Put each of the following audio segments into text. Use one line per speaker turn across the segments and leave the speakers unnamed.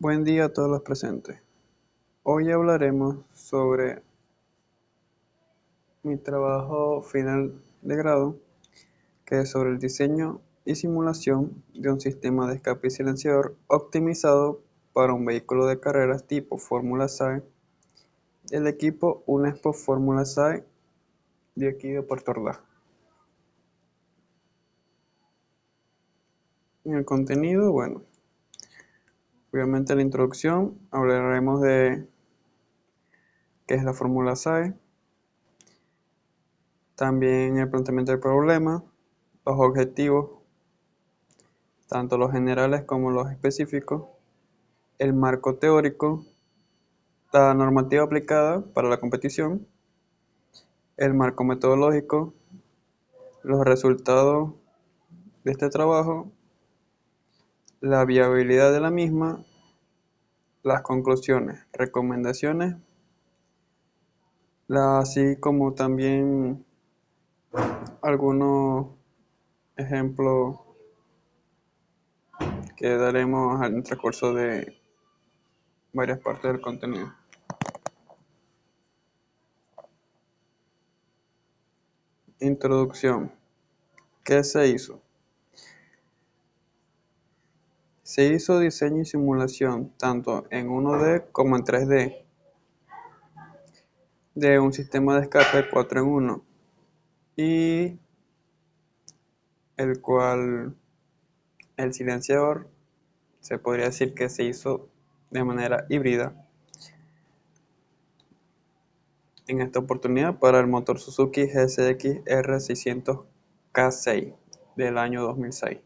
Buen día a todos los presentes. Hoy hablaremos sobre mi trabajo final de grado, que es sobre el diseño y simulación de un sistema de escape y silenciador optimizado para un vehículo de carreras tipo Fórmula SAE del equipo Unespo Fórmula SAE de aquí de Puerto Ordaz. En el contenido, obviamente la introducción, hablaremos de qué es la Fórmula SAE, también el planteamiento del problema, los objetivos, tanto los generales como los específicos, el marco teórico, la normativa aplicada para la competición, el marco metodológico, los resultados de este trabajo, la viabilidad de la misma, las conclusiones, recomendaciones, así como también algunos ejemplos que daremos en el transcurso de varias partes del contenido. Introducción. ¿Qué se hizo? Se hizo diseño y simulación tanto en 1D como en 3D de un sistema de escape 4 en 1 y el cual el silenciador se podría decir que se hizo de manera híbrida en esta oportunidad para el motor Suzuki GSX R600K6 del año 2006.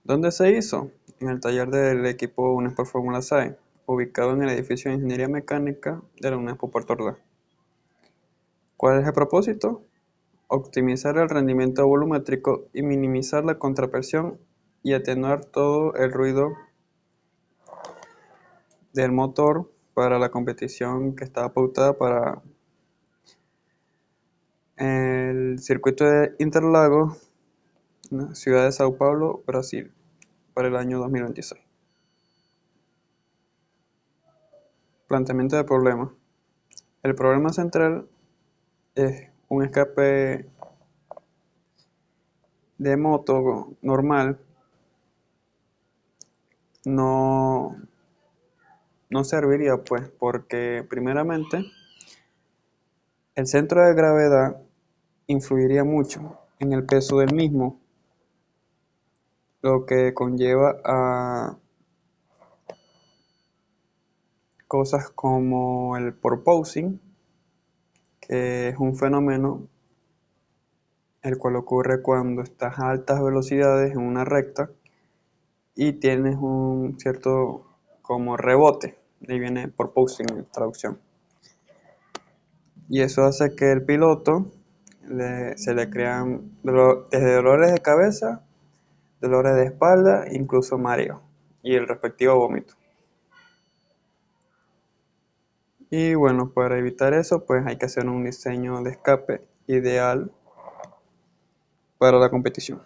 ¿Dónde se hizo? En el taller del equipo Unespo Fórmula SAE, ubicado en el edificio de Ingeniería Mecánica de la Unespo Puerto Ordaz. ¿Cuál es el propósito? Optimizar el rendimiento volumétrico y minimizar la contrapresión y atenuar todo el ruido del motor para la competición que estaba pautada para el circuito de Interlagos, en la ciudad de Sao Paulo, Brasil, para el año 2026. Planteamiento de problema. El problema central es un escape de moto normal no serviría, pues, porque primeramente el centro de gravedad influiría mucho en el peso del mismo, lo que conlleva a cosas como el porpoising, que es un fenómeno el cual ocurre cuando estás a altas velocidades en una recta y tienes un cierto como rebote, de ahí viene porpoising en traducción. Y eso hace que el piloto se le crean desde dolores de cabeza, dolores de espalda, incluso mareo y el respectivo vómito. Y bueno, para evitar eso, pues hay que hacer un diseño de escape ideal para la competición.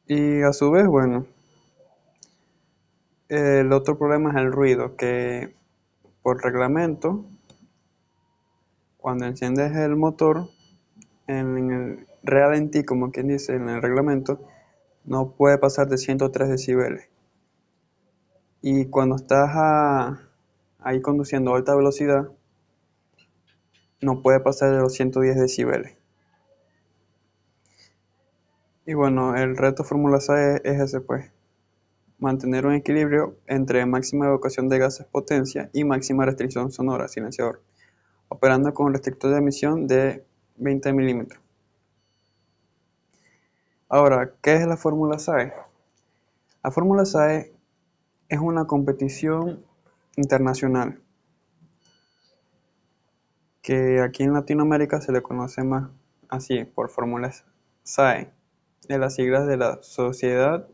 Y a su vez, el otro problema es el ruido, que por reglamento, cuando enciendes el motor, en el ralentí, como quien dice en el reglamento, no puede pasar de 103 decibeles. Y cuando estás ahí conduciendo a alta velocidad, no puede pasar de los 110 decibeles. Y bueno, el reto Fórmula SAE es ese, pues, mantener un equilibrio entre máxima evacuación de gases potencia y máxima restricción sonora, silenciador, operando con un restrictor de emisión de 20 milímetros. Ahora, ¿qué es la Fórmula SAE? La Fórmula SAE es una competición internacional que aquí en Latinoamérica se le conoce más así, por fórmulas SAE, de las siglas de la Sociedad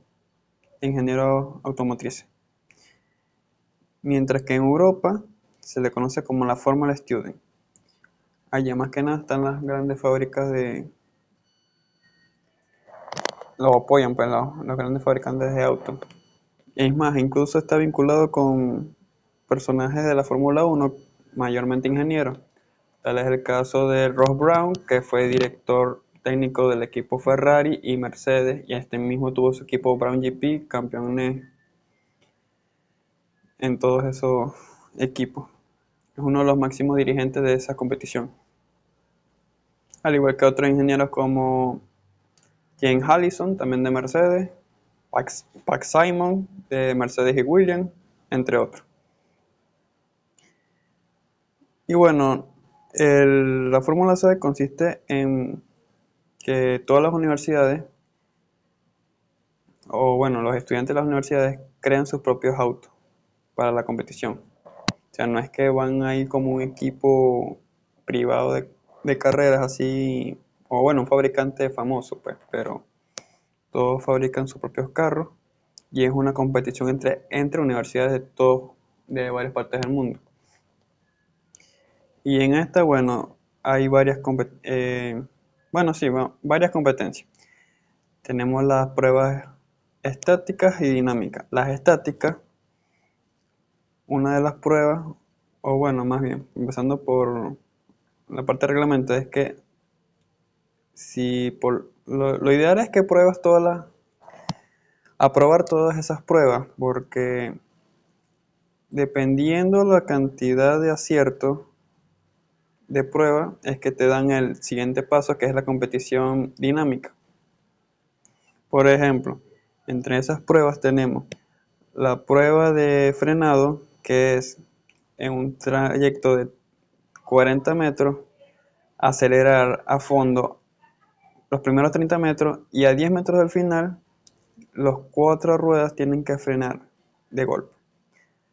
de Ingenieros Automotrices. Mientras que en Europa se le conoce como la Formula Student. Allá más que nada están las grandes fábricas lo apoyan pues, los grandes fabricantes de autos. Es más, incluso está vinculado con personajes de la Fórmula 1, mayormente ingenieros. Tal es el caso de Ross Brown, que fue director técnico del equipo Ferrari y Mercedes, y este mismo tuvo su equipo Brown GP, campeones en todos esos equipos. Es uno de los máximos dirigentes de esa competición. Al igual que otros ingenieros como James Allison, también de Mercedes, Pax Simon, de Mercedes y Williams, entre otros. Y bueno, la Fórmula C consiste en que todas las universidades, o bueno, los estudiantes de las universidades crean sus propios autos para la competición. O sea, no es que van a ir como un equipo privado de carreras así, o bueno, un fabricante famoso, pues, pero todos fabrican sus propios carros y es una competición entre universidades de varias partes del mundo. Y en esta, bueno, hay varias competencias. Tenemos las pruebas estáticas y dinámicas. Las estáticas, una de las pruebas, o bueno, más bien, empezando por la parte de reglamento, es que si lo ideal es que aprobar todas esas pruebas, porque dependiendo la cantidad de aciertos de prueba, es que te dan el siguiente paso, que es la competición dinámica. Por ejemplo, entre esas pruebas tenemos la prueba de frenado, que es en un trayecto de 40 metros, acelerar a fondo los primeros 30 metros y a 10 metros del final, los 4 ruedas tienen que frenar de golpe.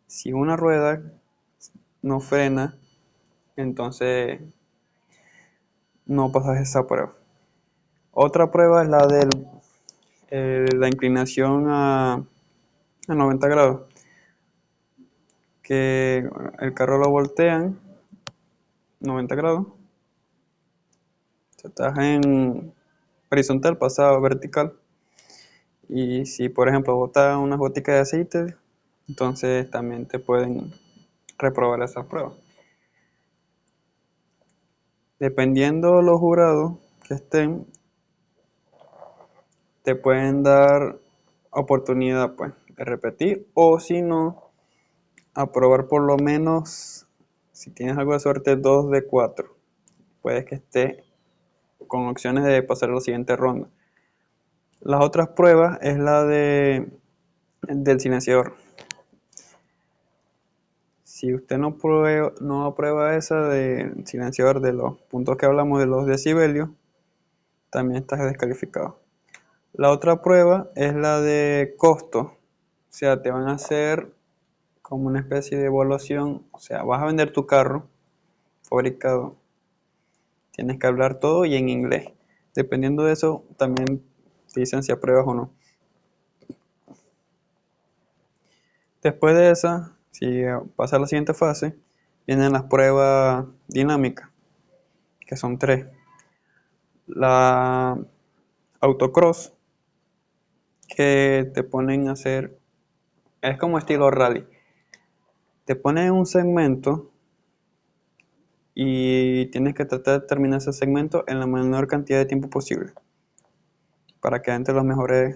Si una rueda no frena, entonces no pasas esa prueba. Otra prueba es la inclinación a 90 grados, que el carro lo voltean 90 grados, se estás en horizontal, pasa vertical, y si por ejemplo botas unas goticas de aceite, entonces también te pueden reprobar esas pruebas. Dependiendo los jurados que estén, te pueden dar oportunidad pues, de repetir o si no, aprobar por lo menos, si tienes algo de suerte, 2 de 4. Puedes que esté con opciones de pasar a la siguiente ronda. Las otras pruebas es del silenciador. Si usted no aprueba esa del silenciador de los puntos que hablamos de los decibelios, también estás descalificado. La otra prueba es la de costo. O sea, te van a hacer como una especie de evaluación. O sea, vas a vender tu carro fabricado. Tienes que hablar todo y en inglés. Dependiendo de eso, también te dicen si apruebas o no. Después de esa, si pasa a la siguiente fase, vienen las pruebas dinámicas, que son 3. La autocross, que te ponen a hacer, es como estilo rally. Te ponen un segmento y tienes que tratar de terminar ese segmento en la menor cantidad de tiempo posible, para que entre los mejores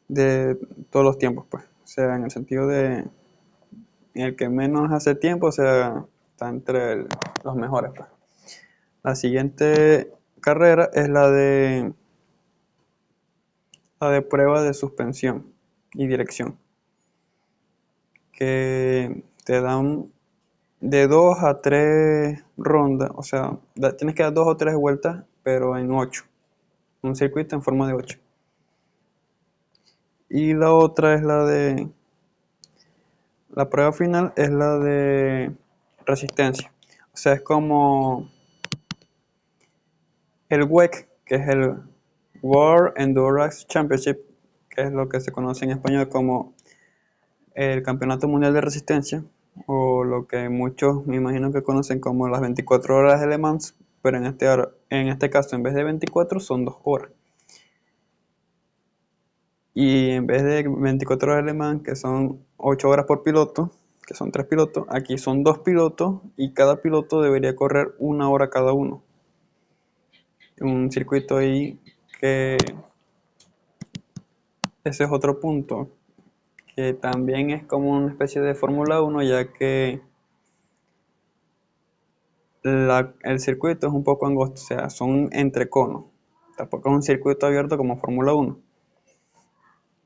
de todos los tiempos, pues. O sea, en el sentido de el que menos hace tiempo, o sea, está entre los mejores, pues. La siguiente carrera es la de prueba de suspensión y dirección, que te dan de 2 a 3 rondas, o sea, tienes que dar 2 o 3 vueltas, pero en 8, un circuito en forma de 8. Y la otra es la prueba final es la de resistencia. O sea, es como el WEC, que es el World Endurance Championship, que es lo que se conoce en español como el Campeonato Mundial de Resistencia, o lo que muchos me imagino que conocen como las 24 horas de Le Mans, pero en este caso en vez de 24 son 2 horas. Y en vez de 24 horas de Le Mans, que son 8 horas por piloto, que son 3 pilotos, aquí son 2 pilotos y cada piloto debería correr 1 hora cada uno. Un circuito ahí que ese es otro punto, que también es como una especie de Fórmula 1, ya que el circuito es un poco angosto, o sea, son entre conos. Tampoco es un circuito abierto como Fórmula 1. O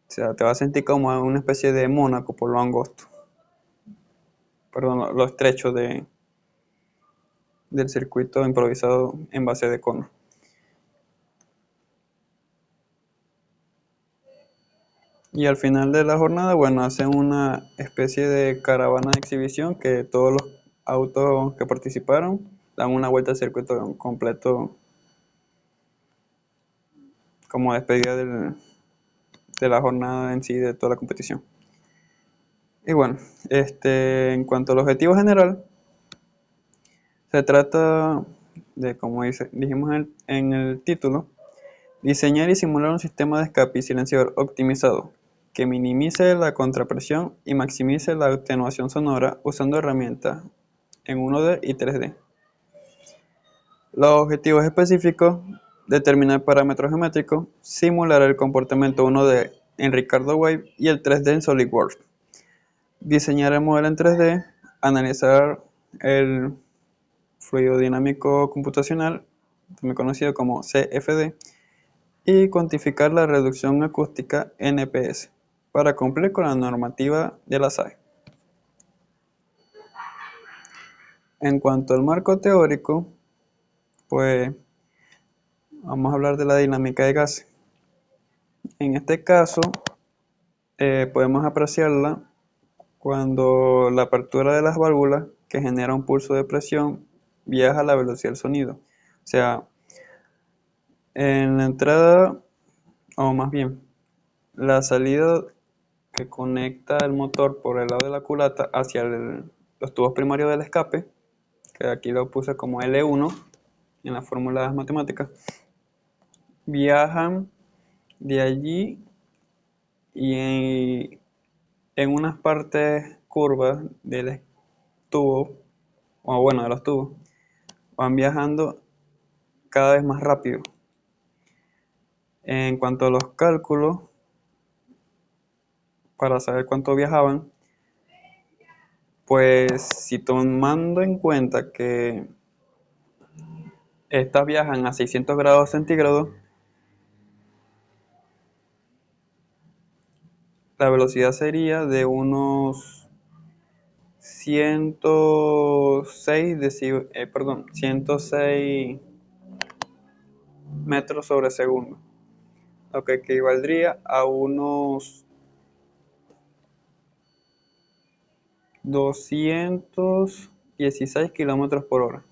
sea, te vas a sentir como una especie de Mónaco por lo angosto. Perdón, lo estrecho del circuito improvisado en base de conos. Y al final de la jornada, bueno, hacen una especie de caravana de exhibición que todos los autos que participaron dan una vuelta al circuito completo como despedida de la jornada en sí, de toda la competición. Y bueno, en cuanto al objetivo general, se trata de, como dijimos en el título, diseñar y simular un sistema de escape y silenciador optimizado que minimice la contrapresión y maximice la atenuación sonora usando herramientas en 1D y 3D. Los objetivos específicos: determinar parámetros geométricos, simular el comportamiento 1D en Ricardo Wave y el 3D en SolidWorks. Diseñar el modelo en 3D, analizar el fluido dinámico computacional, también conocido como CFD, y cuantificar la reducción acústica NPS para cumplir con la normativa de la SAE. En cuanto al marco teórico, pues vamos a hablar de la dinámica de gases. En este caso, podemos apreciarla cuando la apertura de las válvulas, que genera un pulso de presión, viaja a la velocidad del sonido. O sea, en la entrada, o más bien, la salida que conecta el motor por el lado de la culata hacia los tubos primarios del escape, que aquí lo puse como L1 en las fórmulas matemáticas, viajan de allí y en unas partes curvas del tubo, o bueno, de los tubos, van viajando cada vez más rápido. En cuanto a los cálculos, para saber cuánto viajaban, pues si tomando en cuenta que estas viajan a 600 grados centígrados, la velocidad sería de unos 106 metros sobre segundo, lo que equivaldría a unos 216 kilómetros por hora.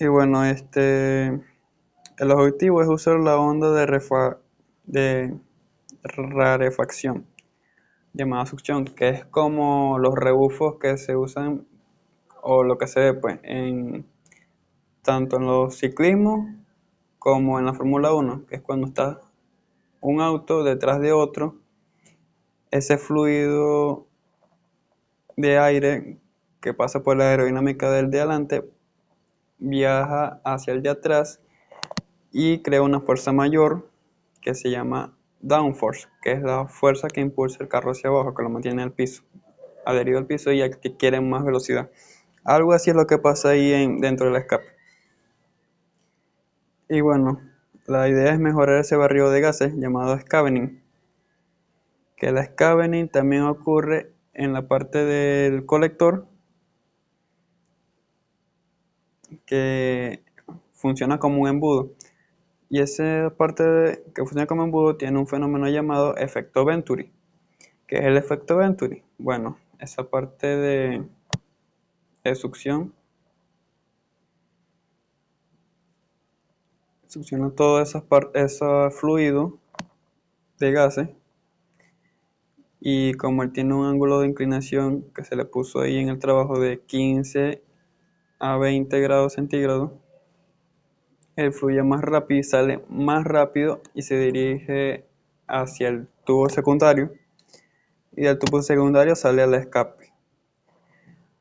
Y bueno, el objetivo es usar la onda de rarefacción, llamada succión, que es como los rebufos que se usan, o lo que se ve pues, tanto en los ciclismos como en la Fórmula 1, que es cuando está un auto detrás de otro, ese fluido de aire que pasa por la aerodinámica del de adelante viaja hacia el de atrás y crea una fuerza mayor que se llama downforce, que es la fuerza que impulsa el carro hacia abajo, que lo mantiene al piso, adherido al piso y adquiere más velocidad. Algo así es lo que pasa ahí dentro del escape. Y bueno, la idea es mejorar ese barrido de gases llamado scavening, que el scavening también ocurre en la parte del colector, que funciona como un embudo. Y esa parte que funciona como embudo tiene un fenómeno llamado efecto Venturi. ¿Qué es el efecto Venturi? Bueno, esa parte de succión succiona todo ese fluido de gases, y como él tiene un ángulo de inclinación que se le puso ahí en el trabajo de 15 a 20 grados centígrados, él fluye más rápido y sale más rápido y se dirige hacia el tubo secundario, y del tubo secundario sale al escape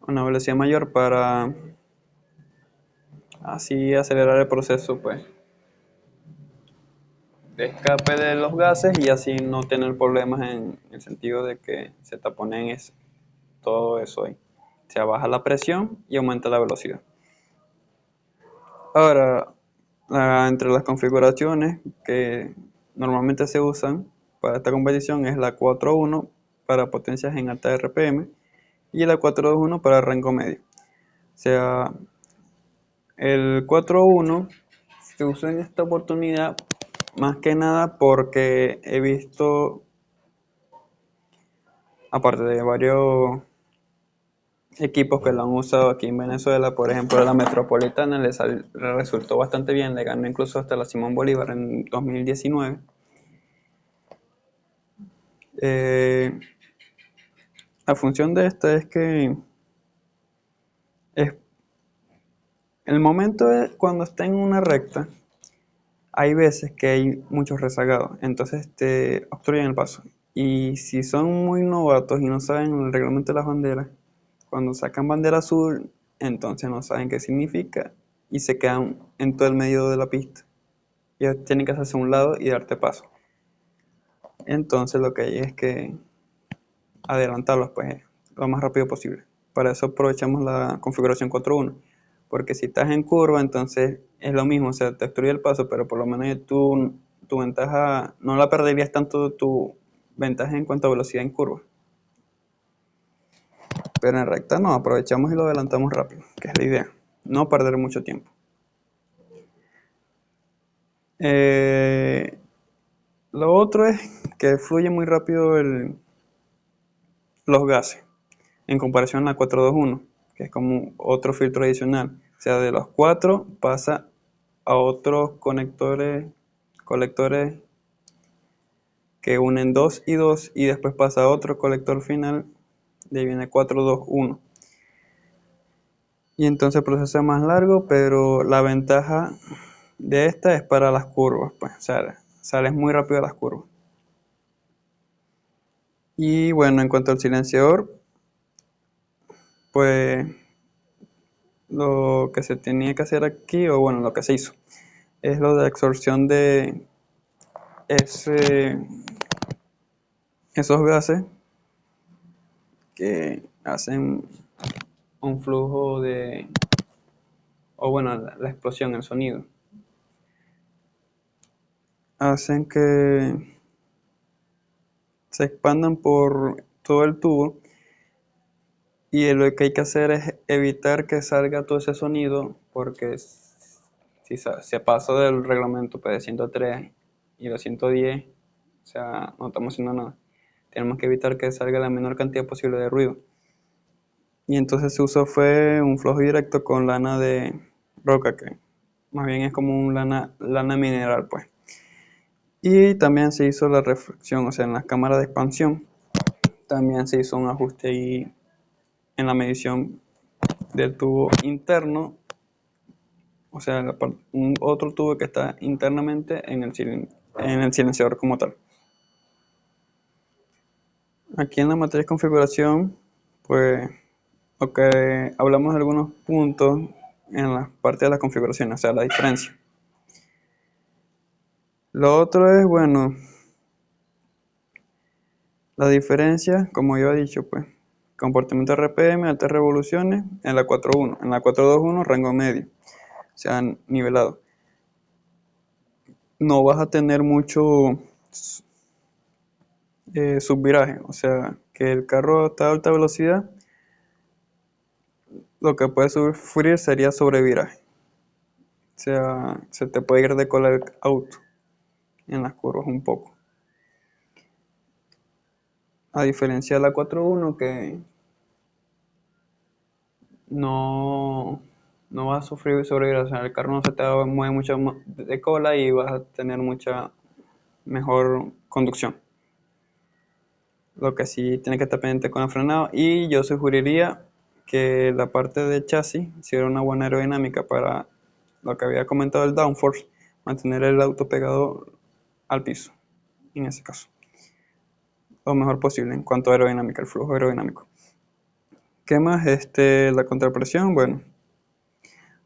a una velocidad mayor para así acelerar el proceso, pues, de escape de los gases, y así no tener problemas en el sentido de que se taponen todo eso ahí. O sea, baja la presión y aumenta la velocidad. Ahora, entre las configuraciones que normalmente se usan para esta competición es la 4.1 para potencias en alta RPM y la 4.2.1 para rango medio. O sea, el 4.1 se usa en esta oportunidad más que nada porque he visto, aparte de varios equipos que lo han usado aquí en Venezuela, por ejemplo la Metropolitana le resultó bastante bien, le ganó incluso hasta la Simón Bolívar en 2019. Eh, la función de esta es que es, el momento es cuando está en una recta, hay veces que hay muchos rezagados, entonces te obstruyen el paso. Y si son muy novatos y no saben el reglamento de las banderas, cuando sacan bandera azul, entonces no saben qué significa y se quedan en todo el medio de la pista. Ellos tienen que hacerse a un lado y darte paso. Entonces lo que hay es que adelantarlos pues lo más rápido posible. Para eso aprovechamos la configuración 4.1. Porque si estás en curva, entonces es lo mismo, o sea, te obstruye el paso, pero por lo menos tu ventaja, no la perderías tanto tu ventaja en cuanto a velocidad en curva. Pero en recta no, aprovechamos y lo adelantamos rápido, que es la idea. No perder mucho tiempo. Lo otro es que fluye muy rápido los gases en comparación a la 4.2.1, que es como otro filtro adicional. O sea, de los 4 pasa a otros colectores que unen 2 y 2 y después pasa a otro colector final, de ahí viene 4.2.1. Y entonces el proceso es más largo, pero la ventaja de esta es para las curvas, pues, o sea, sales muy rápido de las curvas. Y bueno, en cuanto al silenciador, pues lo que se tenía que hacer aquí, o bueno, lo que se hizo, es lo de absorción de ese, esos gases que hacen un flujo o bueno, la explosión, el sonido. Hacen que se expandan por todo el tubo, y lo que hay que hacer es evitar que salga todo ese sonido, porque si se pasa del reglamento pues, de 103 y los 110, o sea, no estamos haciendo nada. Tenemos que evitar que salga la menor cantidad posible de ruido. Y entonces se usó fue un flujo directo con lana de roca, que más bien es como un lana mineral, pues. Y también se hizo la reflexión, o sea, en las cámaras de expansión, también se hizo un ajuste ahí en la medición del tubo interno, o sea, un otro tubo que está internamente en el silenciador como tal. Aquí en la materia de configuración, pues, hablamos de algunos puntos en la parte de la configuración, o sea, la diferencia. Lo otro es, bueno, la diferencia, como yo he dicho, pues, comportamiento RPM, altas revoluciones, en la 4.1, en la 4.2.1, rango medio, o sea, nivelado. No vas a tener mucho subviraje, o sea, que el carro está a alta velocidad, lo que puede sufrir sería sobreviraje. O sea, se te puede ir de cola el auto en las curvas un poco. A diferencia de la 4.1 que no vas a sufrir sobreviraje, o sea, el carro no se te va a mover mucho de cola y vas a tener mucha mejor conducción. Lo que sí tiene que estar pendiente con el frenado, y yo sugeriría que la parte de chasis hiciera una buena aerodinámica para lo que había comentado el downforce, mantener el auto pegado al piso, en ese caso, lo mejor posible en cuanto a aerodinámica, el flujo aerodinámico. ¿Qué más? La contrapresión, bueno,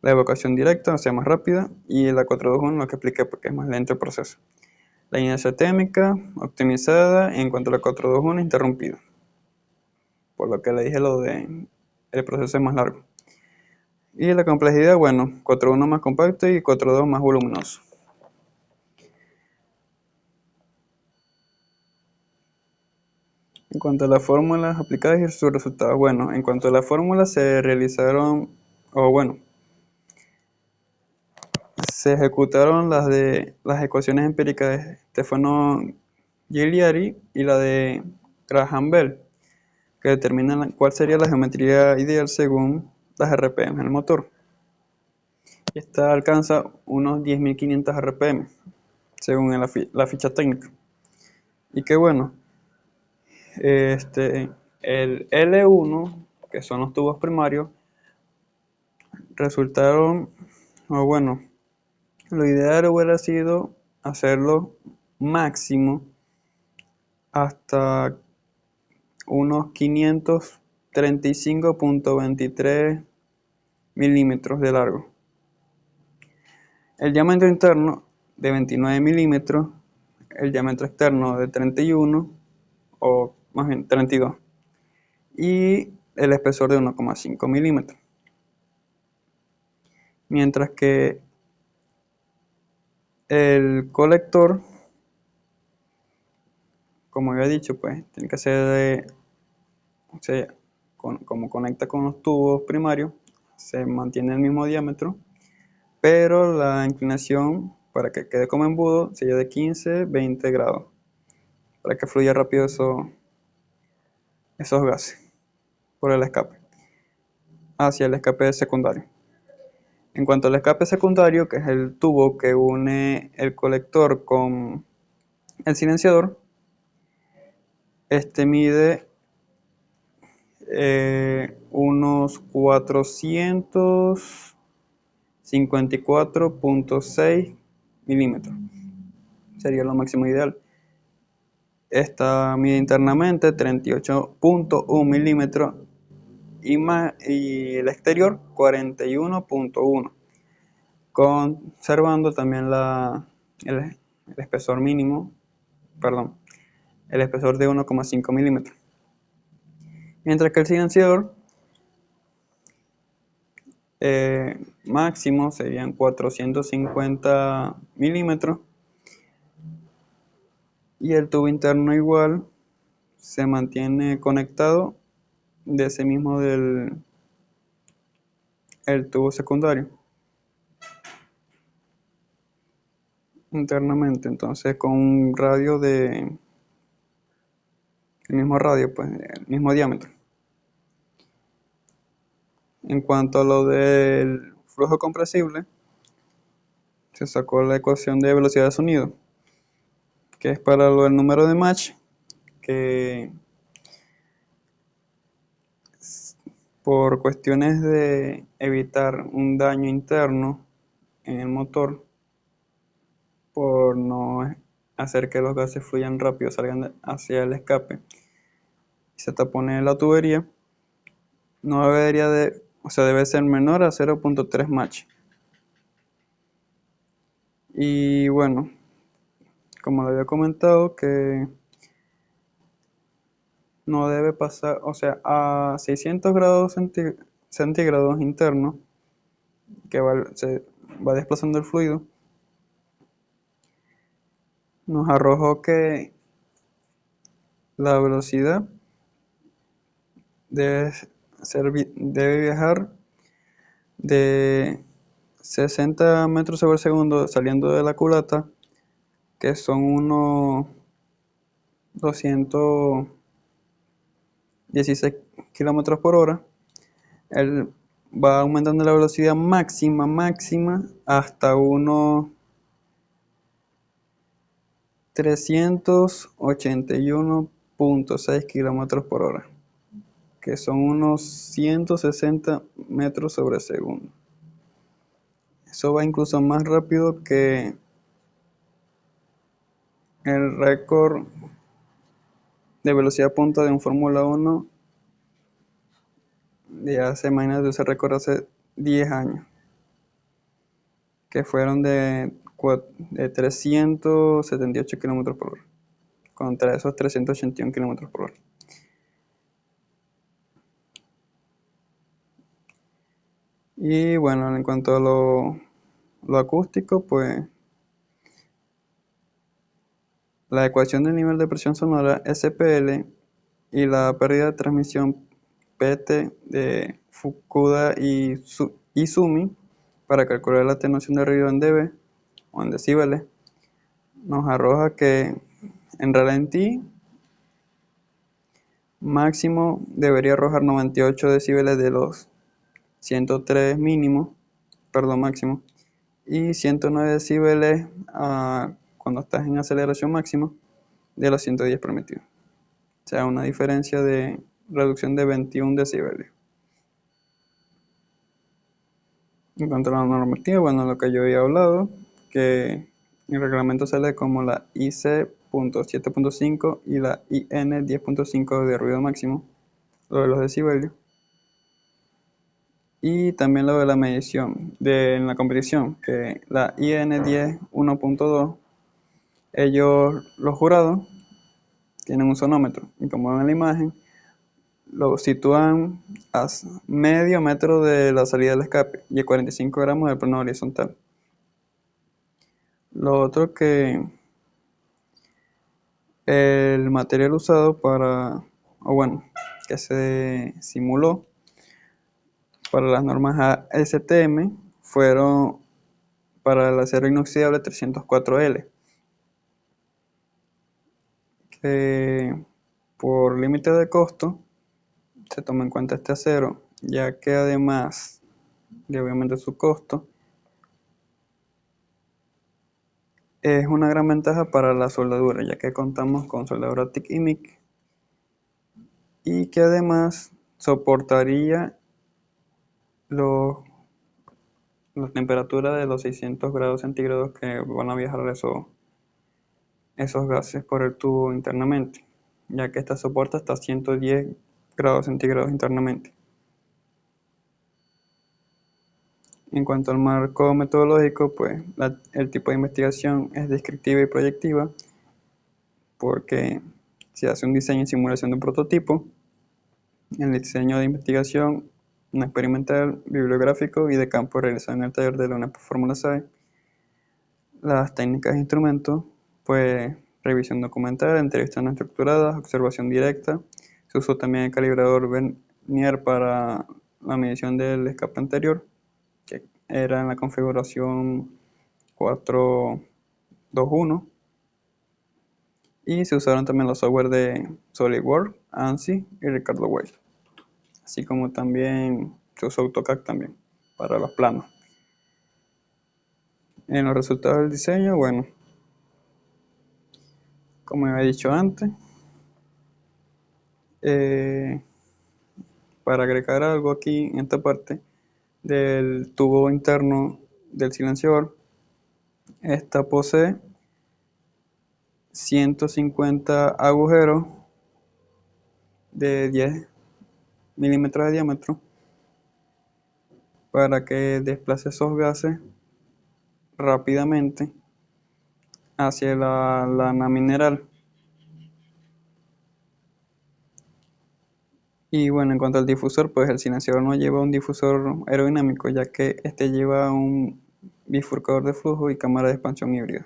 la evacuación directa, o sea, más rápida, y la 421, lo que expliqué porque es más lento el proceso. La inercia térmica optimizada, en cuanto a la 421, interrumpida. Por lo que le dije lo de el proceso es más largo. Y la complejidad, bueno, 4.1 más compacto y 4.2 más voluminoso. En cuanto a las fórmulas aplicadas y sus resultados, bueno, en cuanto a las fórmulas se realizaron, se ejecutaron las ecuaciones empíricas de Stefano Giuliani y la de Graham Bell, que determinan cuál sería la geometría ideal según las RPM en el motor. Esta alcanza unos 10.500 RPM, según la ficha técnica. Y que bueno, el L1, que son los tubos primarios, resultaron, lo ideal hubiera sido hacerlo máximo hasta unos 535.23 milímetros de largo. El diámetro interno de 29 milímetros, el diámetro externo de 31, o más bien 32, y el espesor de 1,5 milímetros. Mientras que el colector, como había dicho, pues tiene que ser o sea, como conecta con los tubos primarios, se mantiene el mismo diámetro, pero la inclinación para que quede como embudo sería de 15-20 grados, para que fluya rápido esos gases por el escape, hacia el escape secundario. En cuanto al escape secundario, que es el tubo que une el colector con el silenciador, mide unos 454.6 milímetros. Sería lo máximo ideal. Esta mide internamente 38.1 milímetros y el exterior 41.1, conservando también el espesor mínimo, el espesor de 1,5 milímetros. Mientras que el silenciador máximo serían 450 milímetros y el tubo interno igual se mantiene conectado de ese mismo el tubo secundario internamente, entonces con un radio el mismo radio, pues el mismo diámetro. En cuanto a lo del flujo compresible, se sacó la ecuación de velocidad de sonido, que es para lo del número de Mach, que por cuestiones de evitar un daño interno en el motor, por no hacer que los gases fluyan rápido, salgan hacia el escape y se tapone la tubería, no debería debe ser menor a 0.3 Mach. Y bueno, como lo había comentado, que no debe pasar, a 600 grados centígrados internos, que se va desplazando el fluido, nos arrojó que la velocidad debe viajar de 60 metros sobre segundo saliendo de la culata, que son unos 216 kilómetros por hora. Él va aumentando la velocidad máxima hasta unos 381.6 kilómetros por hora, que son unos 160 metros sobre segundo. Eso va incluso más rápido que el récord de velocidad punta de un Fórmula 1 de hace, imagínate, ese récord hace 10 años, que fueron de 378 kilómetros por hora, contra esos 381 kilómetros por hora. Y bueno, en cuanto a lo acústico, pues la ecuación del nivel de presión sonora SPL y la pérdida de transmisión PT de Fukuda y Izumi para calcular la atenuación de ruido en dB o en decibeles nos arroja que en ralentí máximo debería arrojar 98 decibeles de los 103 mínimo, perdón, máximo, y 109 decibeles cuando estás en aceleración máxima de los 110 permitidos. O sea, una diferencia de reducción de 21 decibeles. En cuanto a la normativa, bueno, lo que yo había hablado, que el reglamento sale como la IC.7.5 y la IN 10.5 de ruido máximo, lo de los decibelios. Y también lo de la medición en la competición, que la IN 10 1.2, ellos, los jurados, tienen un sonómetro, y como ven en la imagen, lo sitúan a medio metro de la salida del escape y a 45 gramos del plano horizontal. Lo otro que el material usado que se simuló para las normas ASTM fueron para el acero inoxidable 304L, que por límite de costo se toma en cuenta este acero, ya que además de obviamente su costo, es una gran ventaja para la soldadura, ya que contamos con soldadura TIC y MIG, y que además soportaría la temperatura de los 600 grados centígrados que van a viajar esos gases por el tubo internamente, ya que esta soporta hasta 110 grados centígrados internamente. En cuanto al marco metodológico, pues el tipo de investigación es descriptiva y proyectiva, porque se hace un diseño y simulación de un prototipo, el diseño de investigación, un experimental, bibliográfico y de campo realizado en el taller de la UNEP Fórmula SAE. Las técnicas de instrumentos, pues revisión documental, entrevistas no estructuradas, observación directa. Se usó también el calibrador Vernier para la medición del escape anterior, que era en la configuración 421. Y se usaron también los software de SolidWorks, ANSI y Ricardo Way. Así como también se usó AutoCAD también para los planos. En los resultados del diseño, bueno, como he dicho antes, para agregar algo aquí en esta parte del tubo interno del silenciador, esta posee 150 agujeros de 10 milímetros de diámetro para que desplace esos gases rápidamente hacia la lana mineral. Y bueno, en cuanto al difusor, pues el silenciador no lleva un difusor aerodinámico, ya que este lleva un bifurcador de flujo y cámara de expansión híbrida.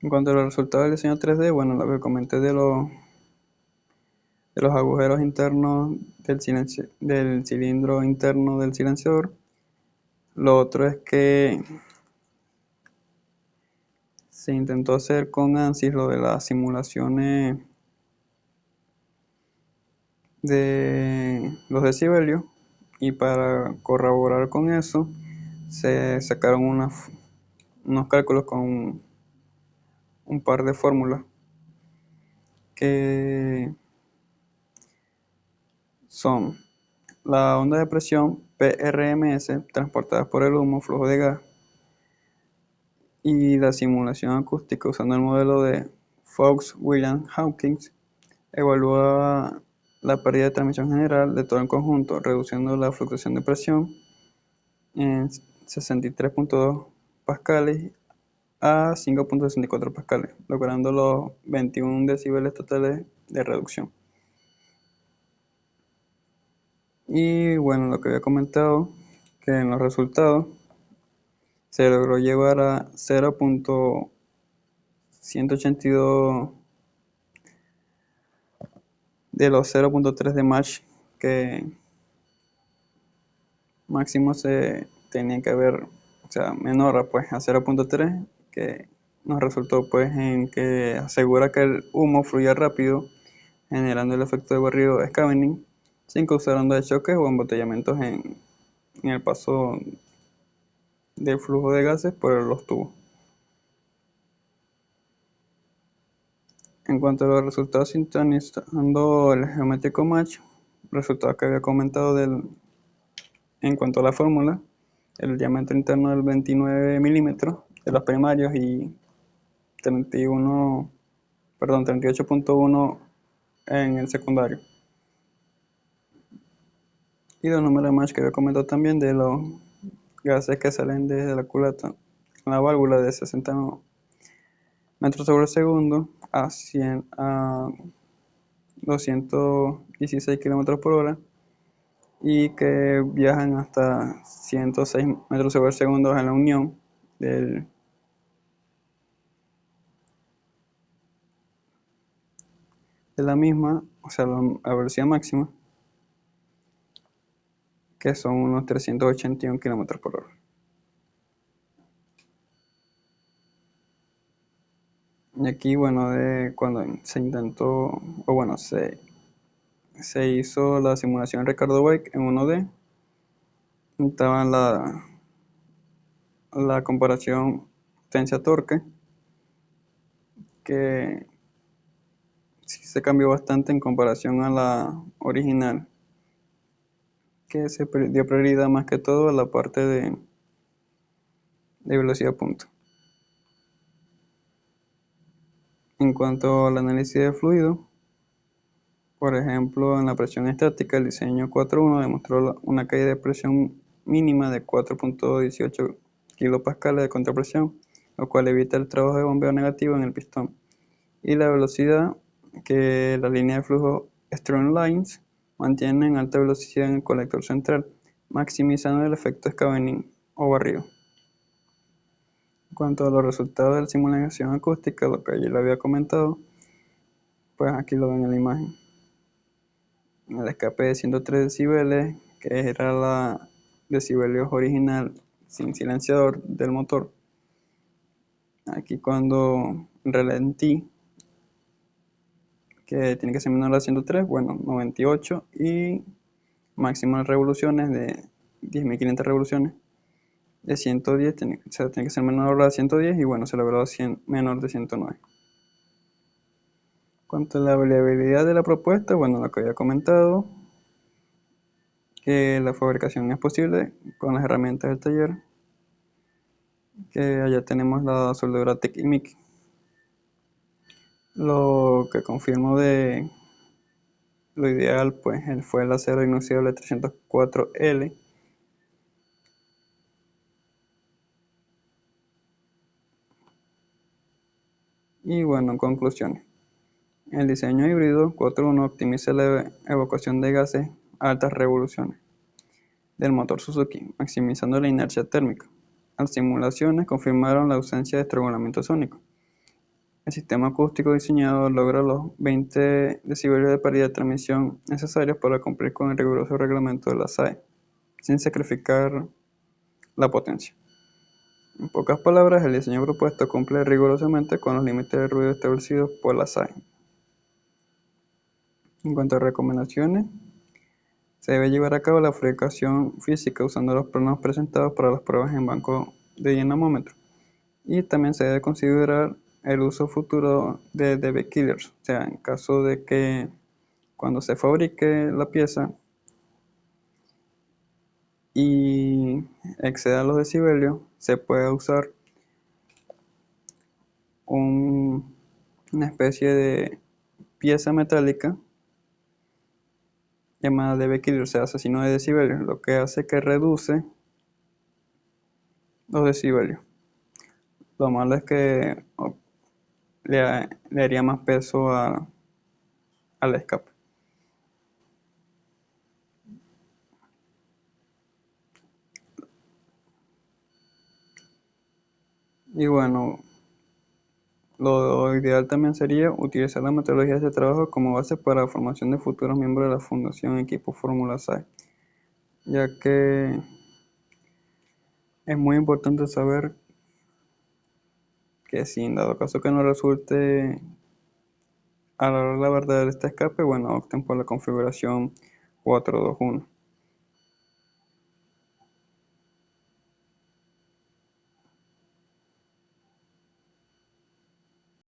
En cuanto a los resultados del diseño 3D, bueno, lo que comenté de los agujeros internos del cilindro interno del silenciador. Lo otro es que se intentó hacer con ANSYS lo de las simulaciones de los decibelios, y para corroborar con eso se sacaron unos cálculos con un par de fórmulas que son la onda de presión PRMS transportada por el humo, flujo de gas, y la simulación acústica usando el modelo de Fox-Williams-Hawkins evalúa la pérdida de transmisión general de todo el conjunto, reduciendo la fluctuación de presión en 63.2 pascales a 5.64 pascales, logrando los 21 decibeles totales de reducción. Y bueno, lo que había comentado, que en los resultados se logró llevar a 0.182 de los 0.3 de Mach que máximo se tenía que haber, o sea, menor pues a 0.3, que nos resultó pues en que asegura que el humo fluya rápido, generando el efecto de barrido scavenging, sin causar ondas de choques o embotellamientos en el paso del flujo de gases por los tubos. En cuanto a los resultados sintonizando el geométrico match, resultados que había comentado en cuanto a la fórmula, el diámetro interno del 29 milímetros de los primarios y 38.1 en el secundario. Y los números de Mach que había comentado también de los gases que salen desde la culata, la válvula de 60 metros sobre segundo a 216 kilómetros por hora y que viajan hasta 106 metros sobre segundo en la unión de la misma, o sea, la velocidad máxima, que son unos 381 kilómetros por hora. Y aquí, bueno, de cuando se intentó, o bueno, se hizo la simulación Ricardo Bike en 1D, estaba la comparación potencia-torque, que sí se cambió bastante en comparación a la original, que se dio prioridad más que todo a la parte de velocidad punta. En cuanto al análisis de fluido, por ejemplo, en la presión estática, el diseño 4.1 demostró una caída de presión mínima de 4.18 kilopascales de contrapresión, lo cual evita el trabajo de bombeo negativo en el pistón. Y la velocidad que la línea de flujo Streamlines mantiene en alta velocidad en el colector central, maximizando el efecto scavenging o barrido. En cuanto a los resultados de la simulación acústica, lo que ayer le había comentado, pues aquí lo ven en la imagen. El escape de 103 decibeles, que era la decibelios original sin silenciador del motor. Aquí cuando ralentí, que tiene que ser menor a 103, bueno, 98, y máximas revoluciones de 10.500 revoluciones de 110, tiene que ser menor a 110 y bueno, se logró menor de 109. Cuanto a la variabilidad de la propuesta, bueno, lo que había comentado, que la fabricación es posible con las herramientas del taller, que allá tenemos la soldadura TechIMIC. Lo que confirmo de lo ideal pues fue el acero inoxidable 304L. Y bueno, en conclusiones. El diseño híbrido 4.1 optimiza la evacuación de gases a altas revoluciones del motor Suzuki, maximizando la inercia térmica. Las simulaciones confirmaron la ausencia de estrangulamiento sónico. El sistema acústico diseñado logra los 20 decibelios de pérdida de transmisión necesarios para cumplir con el riguroso reglamento de la SAE, sin sacrificar la potencia. En pocas palabras, el diseño propuesto cumple rigurosamente con los límites de ruido establecidos por la SAE. En cuanto a recomendaciones, se debe llevar a cabo la fabricación física usando los planos presentados para las pruebas en banco de dinamómetro. Y también se debe considerar el uso futuro de DB Killers, o sea, en caso de que cuando se fabrique la pieza exceda los decibelios, se puede usar una especie de pieza metálica llamada de Becquerel, o sea, asesino de decibelios, lo que hace que reduce los decibelios. Lo malo es que le haría más peso al escape. Y bueno, lo ideal también sería utilizar la metodología de trabajo como base para la formación de futuros miembros de la Fundación Equipo Fórmula SAE, ya que es muy importante saber que si en dado caso que no resulte a la hora de la verdad de este escape, bueno, opten por la configuración 421.